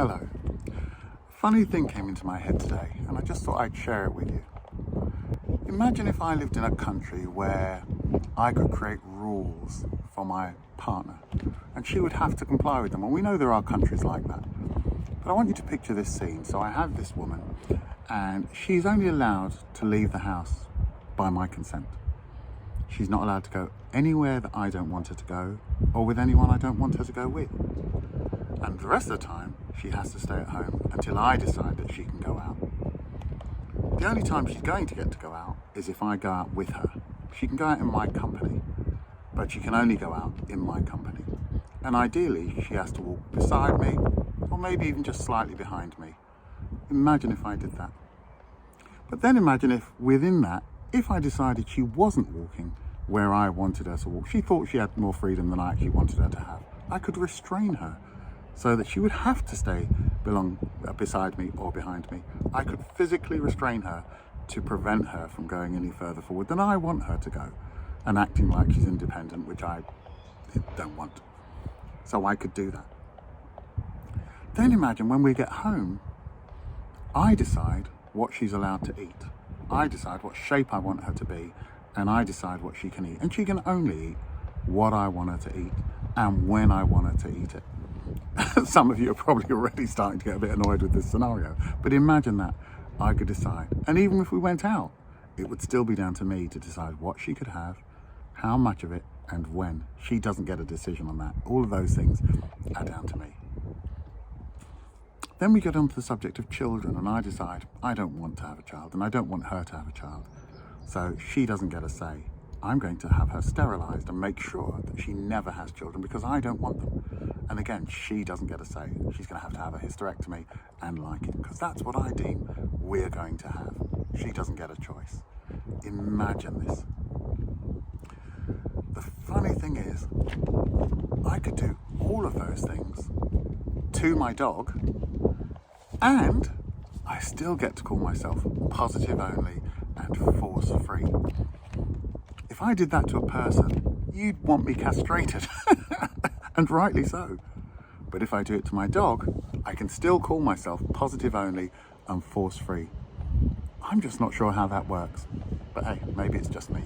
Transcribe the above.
Hello. Funny thing came into my head today, and I just thought I'd share it with you. Imagine if I lived in a country where I could create rules for my partner, and she would have to comply with them. And we know there are countries like that. But I want you to picture this scene. So I have this woman, and she's only allowed to leave the house by my consent. She's not allowed to go anywhere that I don't want her to go, or with anyone I don't want her to go with. And the rest of the time, she has to stay at home until I decide that she can go out. The only time she's going to get to go out is if I go out with her. She can go out in my company, but she can only go out in my company. And ideally, she has to walk beside me, or maybe even just slightly behind me. Imagine if I did that. But then imagine if within that, if I decided she wasn't walking where I wanted her to walk, she thought she had more freedom than I actually wanted her to have, I could restrain her so that she would have to stay beside me or behind me. I could physically restrain her to prevent her from going any further forward than I want her to go and acting like she's independent, which I don't want. So I could do that. Then imagine when we get home, I decide what she's allowed to eat. I decide what shape I want her to be, and I decide what she can eat. And she can only eat what I want her to eat and when I want her to eat it. Some of you are probably already starting to get a bit annoyed with this scenario, but imagine that I could decide. And even if we went out, it would still be down to me to decide what she could have, how much of it, and when. She doesn't get a decision on that. All of those things are down to me. Then we get onto the subject of children, and I decide I don't want to have a child, and I don't want her to have a child. So she doesn't get a say. I'm going to have her sterilised and make sure that she never has children because I don't want them. And again, she doesn't get a say. She's going to have a hysterectomy and like it, because that's what I deem we're going to have. She doesn't get a choice. Imagine this. The funny thing is, I could do all of those things to my dog, and I still get to call myself positive only and force free. If I did that to a person, you'd want me castrated, and rightly so. But if I do it to my dog, I can still call myself positive only and force free. I'm just not sure how that works. But hey, maybe it's just me.